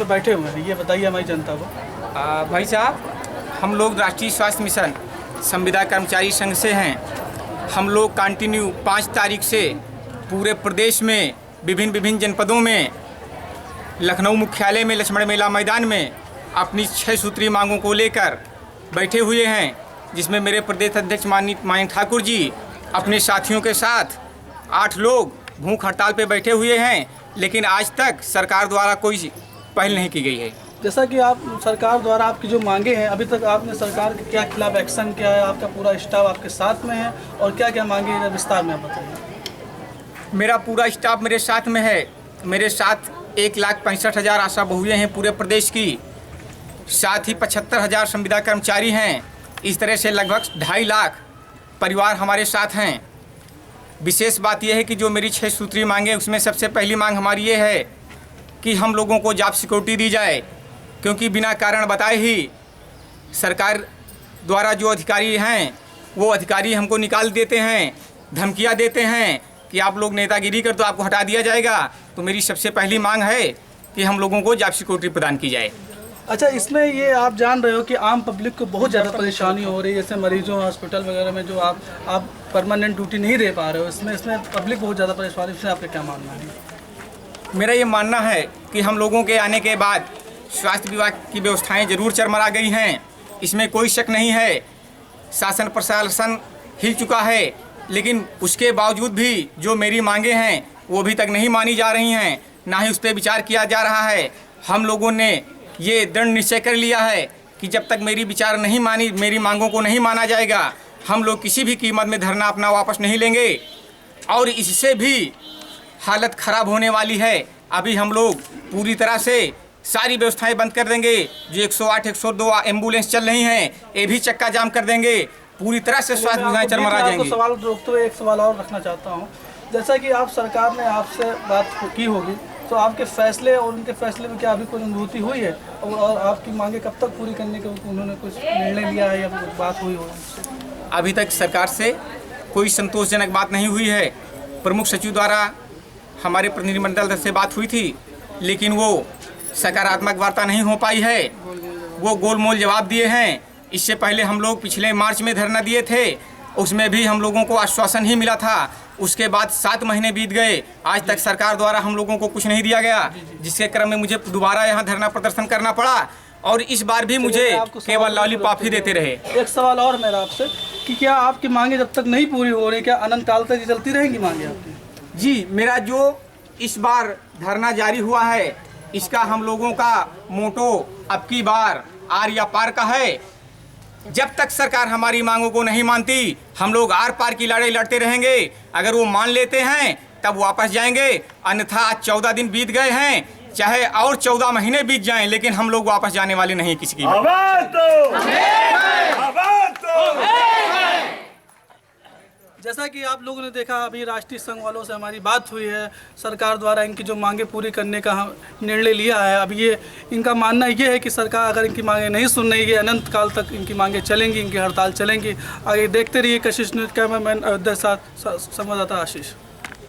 पे बैठे हुए हैं, ये बताइए हमारी जनता को। भाई साहब, हम लोग राष्ट्रीय स्वास्थ्य मिशन संविदा कर्मचारी संघ से हैं। हम लोग कंटिन्यू 5 तारीख से पूरे प्रदेश में विभिन्न जनपदों में, लखनऊ मुख्यालय में लक्ष्मण मेला मैदान में अपनी 6 सूत्री मांगों को लेकर बैठे हुए हैं, जिसमें मेरे प्रदेश अध्यक्ष माननीय ठाकुर जी अपने साथियों के साथ 8 लोग भूख हड़ताल पे बैठे हुए हैं। लेकिन आज तक सरकार द्वारा कोई पहल नहीं की गई है। जैसा कि आप सरकार द्वारा आपकी जो मांगे हैं, अभी तक आपने सरकार के क्या खिलाफ एक्शन किया है? आपका पूरा स्टाफ आपके साथ में है और क्या क्या मांगे हैं विस्तार में आप बताइए। मेरा पूरा स्टाफ मेरे साथ में है। मेरे साथ 1,65,000 आशा बहुएँ हैं पूरे प्रदेश की, साथ ही 75,000 संविदा कर्मचारी हैं। इस तरह से लगभग 2.5 लाख परिवार हमारे साथ हैं। विशेष बात यह है कि जो मेरी 6 सूत्री मांगे, उसमें सबसे पहली मांग हमारी ये है कि हम लोगों को जॉब सिक्योरिटी दी जाए, क्योंकि बिना कारण बताए ही सरकार द्वारा जो अधिकारी हैं वो अधिकारी हमको निकाल देते हैं, धमकियां देते हैं कि आप लोग नेतागिरी कर तो आपको हटा दिया जाएगा। तो मेरी सबसे पहली मांग है कि हम लोगों को जॉब सिक्योरिटी प्रदान की जाए। अच्छा, इसमें ये आप जान रहे हो कि आम पब्लिक को बहुत ज़्यादा परेशानी हो रही है, जैसे मरीजों हॉस्पिटल वगैरह में जो आप परमानेंट ड्यूटी नहीं दे पा रहे हो, इसमें पब्लिक बहुत ज़्यादा परेशानी, इसमें आपका क्या मानना है? मेरा ये मानना है कि हम लोगों के आने के बाद स्वास्थ्य विभाग की व्यवस्थाएं जरूर चरमरा गई हैं, इसमें कोई शक नहीं है। शासन प्रशासन हिल चुका है, लेकिन उसके बावजूद भी जो मेरी मांगे हैं वो अभी तक नहीं मानी जा रही हैं, ना ही उस पर विचार किया जा रहा है। हम लोगों ने ये दृढ़ निश्चय कर लिया है कि जब तक मेरी मांगों को नहीं माना जाएगा, हम लोग किसी भी कीमत में धरना अपना वापस नहीं लेंगे। और इससे भी हालत ख़राब होने वाली है। अभी हम लोग पूरी तरह से सारी व्यवस्थाएं बंद कर देंगे। जो 108, 102 एम्बुलेंस चल रही हैं, ये भी चक्का जाम कर देंगे। पूरी तरह से स्वास्थ्य विभाग चरमरा जाएंगे। सवाल रोकते हुए एक सवाल और रखना चाहता हूँ। जैसा कि आप सरकार ने आपसे बात की होगी, तो आपके फैसले और उनके फैसले में क्या अभी कोई अनुभूति हुई है? और आपकी मांगे कब तक पूरी करने के उन्होंने कुछ निर्णय लिया है या कुछ बात हुई हो? अभी तक सरकार से कोई संतोषजनक बात नहीं हुई है। प्रमुख सचिव द्वारा हमारे प्रतिनिधिमंडल से बात हुई थी, लेकिन वो सकारात्मक वार्ता नहीं हो पाई है। वो गोलमोल जवाब दिए हैं। इससे पहले हम लोग पिछले मार्च में धरना दिए थे, उसमें भी हम लोगों को आश्वासन ही मिला था। उसके बाद 7 महीने बीत गए, आज तक सरकार द्वारा हम लोगों को कुछ नहीं दिया गया, जिसके क्रम में मुझे दोबारा यहाँ धरना प्रदर्शन करना पड़ा। और इस बार भी मुझे केवल लॉलीपॉप ही देते रहे। एक सवाल और मेरा आपसे कि क्या आपकी मांगे जब तक नहीं पूरी हो रही, क्या अनंत काल तक चलती रहेंगी मांगे आपकी? जी, मेरा जो इस बार धरना जारी हुआ है, इसका हम लोगों का मोटो अब की बार आर या पार का है। जब तक सरकार हमारी मांगों को नहीं मानती, हम लोग आर पार की लड़ाई लड़ते रहेंगे। अगर वो मान लेते हैं तब वापस जाएंगे, अन्यथा आज 14 दिन बीत गए हैं, चाहे और 14 महीने बीत जाएं, लेकिन हम लोग वापस जाने वाले नहीं किसी की। जैसा कि आप लोगों ने देखा, अभी राष्ट्रीय संघ वालों से हमारी बात हुई है। सरकार द्वारा इनकी जो मांगे पूरी करने का निर्णय लिया है। अब ये इनका मानना ये है कि सरकार अगर इनकी मांगे नहीं सुन रही है, अनंत काल तक इनकी मांगे चलेंगी, इनकी हड़ताल चलेंगी। आगे देखते रहिए कशिश न्यूज़। कैमरामैन अयोध्या साथ संवाददाता आशीष।